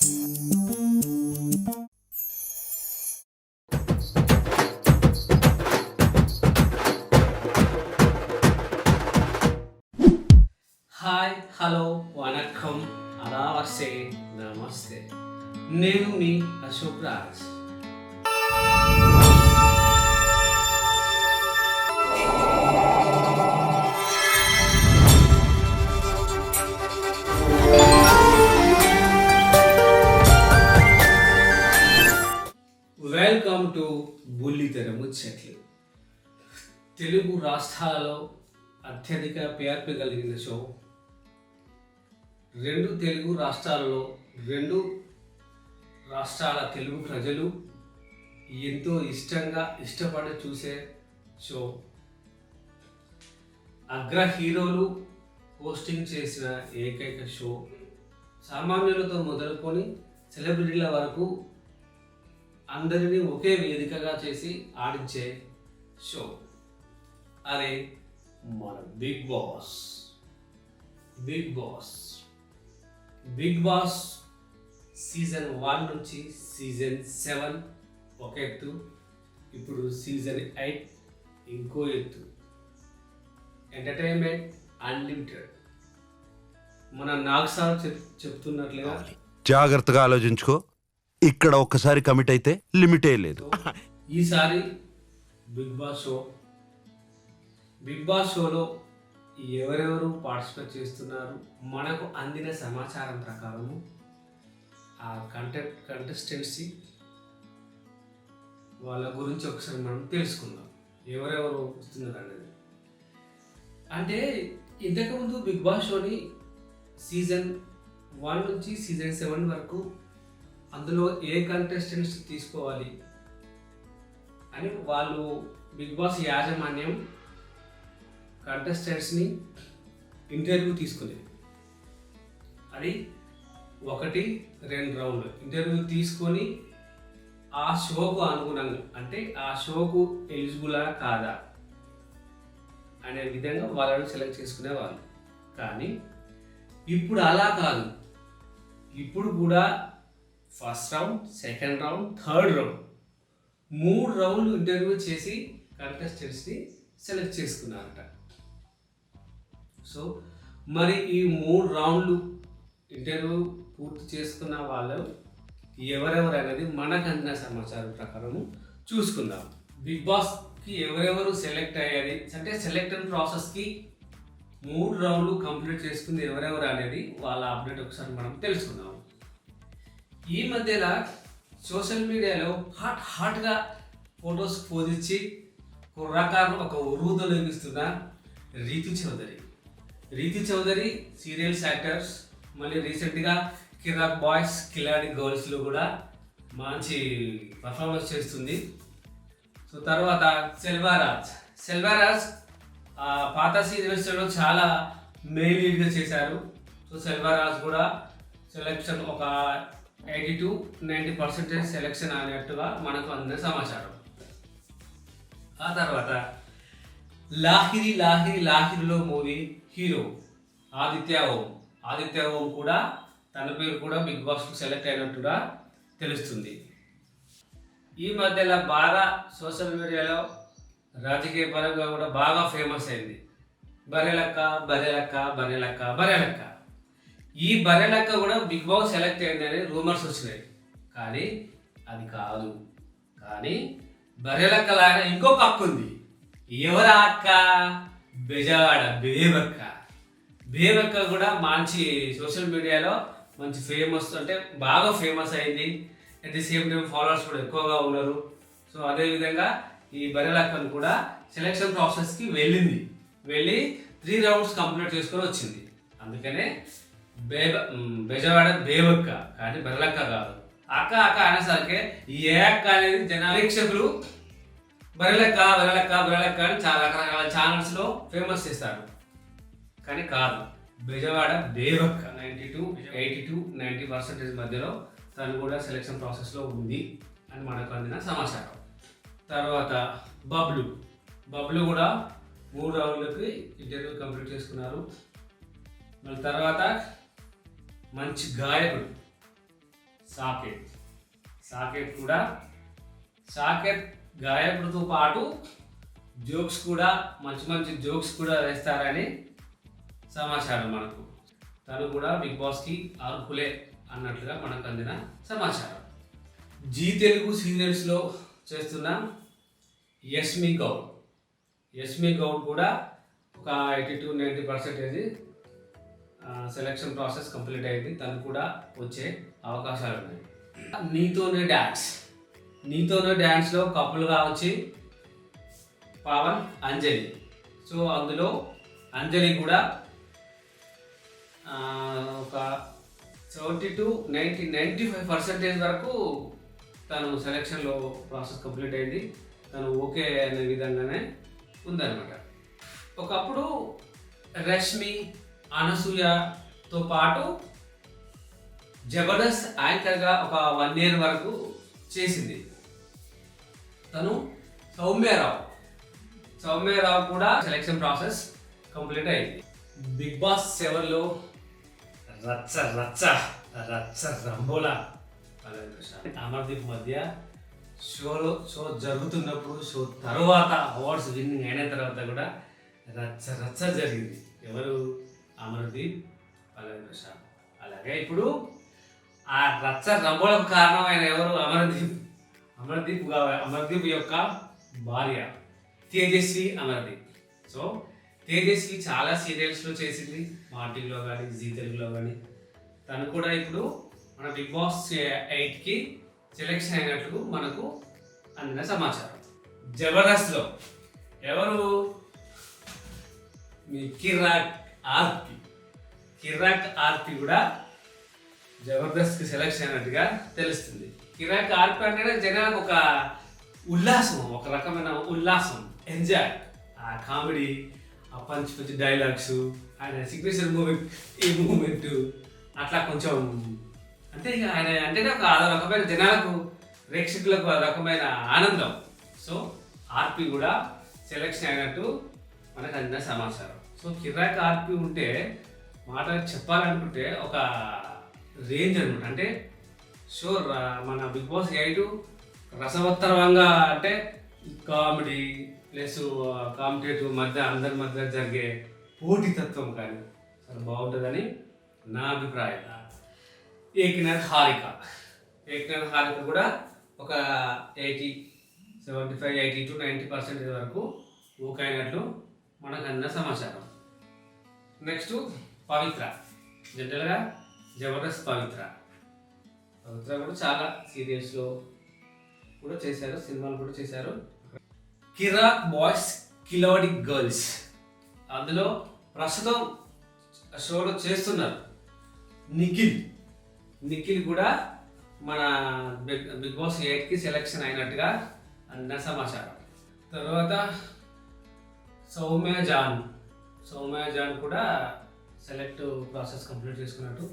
Hi, hello, vanakkam, అలావస్తే, నమస్తే. నేను మీ Ashok Raj. Welcome to బుల్లితెర ముచ్చట్లు. తెలుగు రాష్ట్రాలలో అత్యధిక పేర్పు కలిగిన షో. రెండు తెలుగు రాష్ట్రాలలో రెండు రాష్ట్రాల తెలుగు ప్రజలు ఎంతో ఇష్టపడి చూసే షో. అగ్ర హీరోలు హోస్టింగ్ చేసిన ఏకైక షో. సామాన్యులతో మొదలుకొని సెలబ్రిటీల వరకు అందరినీ ఒకే వేదికగా చేసి ఆడించే షో. అదే మన Bigg Boss. Bigg Boss season 1 నుంచి సీజన్ 7 ఒక ఎత్తు, ఇప్పుడు సీజన్ 8 ఇంకో ఎత్తు. Entertainment unlimited. మన నాగ్ సార్ చెప్తున్నట్లుగా జాగ్రత్తగా ఆలోచించుకో. ఇక్కడ ఒక్కసారి కమిట్ అయితే లిమిటే లేదు. ఈసారి బిగ్ బాస్ షోలో ఎవరెవరు పార్టిసిపేట్ చేస్తున్నారు, మనకు అందిన సమాచారం ప్రకారము ఆ కంటెస్టెంట్స్ వాళ్ళ గురించి ఒకసారి మనం తెలుసుకుందాం. ఎవరెవరు వస్తున్నారు అనేది. అంటే ఇంతకుముందు బిగ్ బాస్ షోని సీజన్ 1 నుంచి సీజన్ 7 వరకు అందులో ఏ కంటెస్టెంట్స్ తీసుకోవాలి అని వాళ్ళు బిగ్ బాస్ యాజమాన్యం కంటెస్టెంట్స్ని ఇంటర్వ్యూ తీసుకునేది. అది 1-2 రౌండ్లు ఇంటర్వ్యూ తీసుకొని ఆ షోకు అనుగుణంగా, అంటే ఆ షోకు ఎలిజిబులా కాదా అనే విధంగా వాళ్ళని సెలెక్ట్ చేసుకునేవాళ్ళు. కానీ ఇప్పుడు అలా కాదు. ఇప్పుడు కూడా first round, second round, third round 3 రౌండ్లు ఇంటర్వ్యూ చేసి కంటెస్టెంట్స్ని సెలెక్ట్ చేసుకున్నారట. సో మరి ఈ 3 రౌండ్లు ఇంటర్వ్యూ పూర్తి చేసుకున్న వాళ్ళు ఎవరెవరు అనేది మనకు అందిన సమాచారం ప్రకారము చూసుకుందాం. బిగ్ బాస్కి ఎవరెవరు సెలెక్ట్ అయ్యేది అంటే సెలెక్షన్ ప్రాసెస్కి 3 రౌండ్లు కంప్లీట్ చేసుకుంది ఎవరెవరు అనేది వాళ్ళ అప్డేట్ ఒకసారి మనం తెలుసుకుందాం. ఈ మధ్యలో సోషల్ మీడియాలో హాట్గా ఫొటోస్ పోజిచ్చి కుర్రకారులు ఒక ఉరుదొలగిస్తున్న రీతు చౌదరి సీరియల్స్ యాక్టర్స్, మళ్ళీ రీసెంట్గా కిరాక్ బాయ్స్ కిలాడి గర్ల్స్లో కూడా మంచి పర్ఫార్మెన్స్ చేస్తుంది. సో తర్వాత సెల్వారాజ్ పాత సీరియల్స్లో చాలా మెయిన్ లీడ్గా చేశారు. సో సెల్వారాజ్ కూడా సెలెక్షన్ ఒక 80-90% సెలెక్షన్ అనేట్టుగా మనకు అందిన సమాచారం. ఆ తర్వాత లాహిరిలో మూవీ హీరో ఆదిత్య ఓం కూడా తన పేరు కూడా బిగ్ బాస్కు సెలెక్ట్ అయినట్టుగా తెలుస్తుంది. ఈ మధ్యలో బాగా సోషల్ మీడియాలో రాజకీయ పరంగా కూడా బాగా ఫేమస్ అయింది బర్రెలక్క. ఈ బర్రెలక్క కూడా బిగ్ బాస్ సెలెక్ట్ అయిందని రూమర్స్ వచ్చినాయి. కానీ అది కాదు. కానీ బర్రెలక్క లాగా ఇంకొక అక్క ఉంది. ఎవరా అక్క? బెజవాడ బేబక్క కూడా మంచి సోషల్ మీడియాలో మంచి ఫేమస్, అంటే బాగా ఫేమస్ అయింది. At the same time followers కూడా ఎక్కువగా ఉన్నారు. సో అదేవిధంగా ఈ బర్రెలక్కను కూడా సెలెక్షన్ ప్రాసెస్కి వెళ్ళి 3 రౌండ్స్ కంప్లీట్ చేసుకొని వచ్చింది. అందుకనే బెజవాడ బేబక్క, కానీ బర్రెలక్క కాదు. అక్క అనేసరికి ఏ అక్క అనేది జనాలు బర్రెలక్క అని చాలా రకరకాల ఛానల్స్లో ఫేమస్ చేస్తారు. కానీ కాదు, బెజవాడ బేబక్క. 90-80-90% మధ్యలో తను కూడా సెలెక్షన్ ప్రాసెస్లో ఉంది అని మనకు అందిన సమాచారం. తర్వాత బబ్లు కూడా 3 రౌండ్లకి ఇంటర్వ్యూ కంప్లీట్ చేసుకున్నారు. మళ్ళీ తర్వాత మంచి గాయకుడు సాకేత్ కూడా సాకేత్ గాయకుడితో పాటు జోక్స్ కూడా మంచి జోక్స్ కూడా వేస్తారని సమాచారం మనకు. తను కూడా బిగ్ బాస్కి అర్హులే అన్నట్లుగా మనకు అందిన సమాచారం. జీ తెలుగు సీరియల్స్లో చేస్తున్న యస్మి గౌడ్ కూడా ఒక 80-90% సెలక్షన్ ప్రాసెస్ కంప్లీట్ అయింది. తను కూడా వచ్చే అవకాశాలు ఉన్నాయి. నీతోనే డ్యాన్స్లో కపుల్గా వచ్చి పవన్ అంజలి. సో అందులో అంజలి కూడా ఒక 70-95% వరకు తను సెలక్షన్లో ప్రాసెస్ కంప్లీట్ అయింది. తను ఓకే అనే విధంగానే ఉందన్నమాట. ఒకప్పుడు రష్మి అనసూయతో పాటు జబర్దస్త్ యాంకర్గా ఒక 1 year వరకు చేసింది. తను సౌమ్యరావు కూడా సెలక్షన్ ప్రాసెస్ కంప్లీట్ అయింది. బిగ్ బాస్ 7లో రచ్చ రంబోలా అమర్దీప్ మధ్య షో జరుగుతున్నప్పుడు, షో తర్వాత అవార్డ్స్ విన్నింగ్ అయిన తర్వాత కూడా రచ్చ జరిగింది. ఎవరు? అమర్దీప్, పల్లవి ప్రశాంత్. అలాగే ఇప్పుడు ఆ రచ్చ రంబోలకు కారణమైన ఎవరు? అమర్దీప్ యొక్క భార్య తేజస్వి అమర్దీప్. సో తేజస్వి చాలా సీరియల్స్లో చేసింది, మా టీవీలో కానీ జీ తెలుగులో కానీ. తను కూడా ఇప్పుడు మన బిగ్ బాస్ 8కి సెలెక్షన్ అయినట్లు మనకు అందిన సమాచారం. జబర్దస్త్లో ఎవరు? మీ కిరాక్ ఆర్పి కూడా జబర్దస్త్కి సెలెక్షన్ అయినట్టుగా తెలుస్తుంది. కిరాక్ ఆర్పి అంటే జనాలకు ఒక ఉల్లాసం, ఒక రకమైన ఉల్లాసం, ఎంజాయ్. ఆ కామెడీ, ఆ పంచి డైలాగ్స్, ఆయన సిగ్నేచర్ మూమెంట్ అట్లా కొంచెం అంటే ఇక ఆయన అంటేనే ఒక అదో రకమైన జనాలకు, ప్రేక్షకులకు ఒక రకమైన ఆనందం. సో ఆర్పి కూడా సెలెక్షన్ అయినట్టు మనకు అందిన సమాచారం. సో కిరాక్ ఆర్పి ఉంటే మాట చెప్పాలనుకుంటే ఒక రేంజ్ అనమాట. అంటే షో మన బిగ్ బాస్ 8 రసవత్తరంగా, అంటే కామెడీ ప్లస్ కాంపిటేటివ్ మధ్య, అందరి మధ్య జరిగే పోటీతత్వం కానీ చాలా బాగుంటుందని నా అభిప్రాయం. ఏకనాథ్ హారిక కూడా ఒక 80-90% వరకు ఓకే అయినట్లు మనకు అందిన సమాచారం. నెక్స్ట్ పవిత్ర. జనరల్గా జబర్దస్త్ పవిత్ర కూడా చాలా సీరియల్స్లో కూడా చేశారు, సినిమాలు కూడా చేశారు. కిరాక్ బాయ్స్ కిలాడి గర్ల్స్ అందులో ప్రస్తుతం షోలో చేస్తున్నారు. నిఖిల్ కూడా మన బిగ్ బాస్ 8కి సెలెక్షన్ అయినట్టుగా అన్న సమాచారం. తర్వాత సౌమ్య జాన్ కూడా సెలెక్ట్ ప్రాసెస్ కంప్లీట్ చేసుకున్నట్టు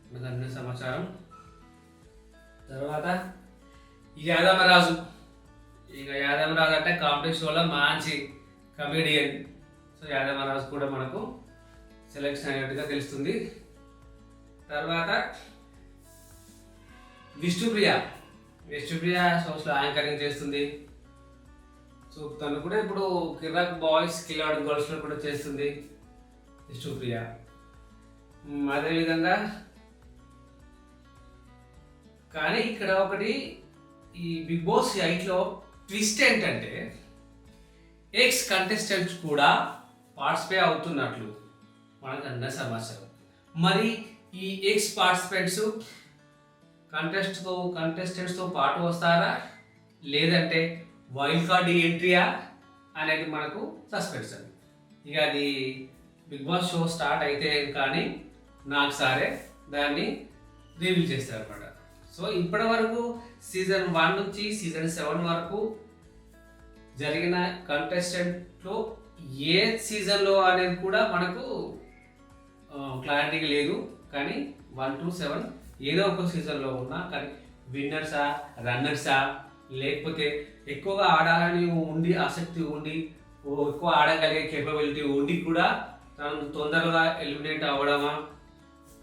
మనకు అన్న సమాచారం. తర్వాత యాదమరాజు అంటే కామెడీ షోలో మంచి కమెడియన్. సో యాదమరాజు కూడా మనకు సెలెక్షన్ అయినట్టుగా తెలుస్తుంది. తర్వాత విష్ణుప్రియ షోస్లో యాంకరింగ్ చేస్తుంది. సో తను కూడా ఇప్పుడు కిరాక్ బాయ్స్ కిలాడి గర్ల్స్లో కూడా చేస్తుంది విష్ణుప్రియ. అదేవిధంగా కానీ ఇక్కడ ఒకటి, ఈ బిగ్ బాస్ 8లో ట్విస్ట్ ఏంటంటే ఎక్స్ కంటెస్టెంట్స్ కూడా పార్టిసిపేట్ అవుతున్నట్లు మనకు అన్న సమాచారం. మరి ఈ ఎక్స్ పార్టిసిపెంట్స్ కంటెస్టెంట్స్తో పాటు వస్తారా, లేదంటే వైల్డ్ కార్డ్ ఎంట్రీయా అనేది మనకు సస్పెన్స్ అండి. ఇక అది బిగ్ బాస్ షో స్టార్ట్ అయితే కానీ నాకు సారే దాన్ని రివీల్ చేస్తారన్నమాట. సో ఇప్పటి వరకు సీజన్ 1 నుంచి సీజన్ 7 వరకు జరిగిన కంటెస్టెంట్లో ఏ సీజన్లో అనేది కూడా మనకు క్లారిటీగా లేదు. కానీ 1 to 7 ఏదో ఒక సీజన్లో ఉన్నా, కానీ విన్నర్సా రన్నర్సా లేకపోతే ఎక్కువగా ఆడాలని ఉండి, ఆసక్తి ఉండి, ఎక్కువ ఆడగలిగే కేపబిలిటీ ఉండి కూడా తను తొందరగా ఎలిమినేట్ అవ్వడమా,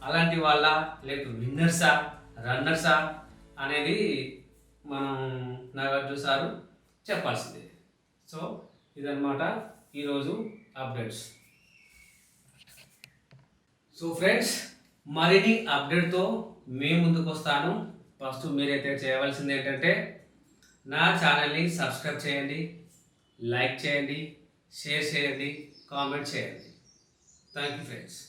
అలాంటి వాళ్ళ లేకపోతే విన్నర్సా రన్నర్సా అనేది మనం నాగార్జున సారు చెప్పాల్సిందే. సో ఇదన్నమాట ఈరోజు అప్డేట్స్. సో ఫ్రెండ్స్, మరిన్ని అప్డేట్తో మేము ముందుకు వస్తాను. ఫస్ట్ మీరైతే చేయవలసింది ఏంటంటే నా ఛానల్ని సబ్స్క్రైబ్ చేయండి, లైక్ చేయండి, షేర్ చేయండి, కామెంట్ చేయండి. Thank you friends.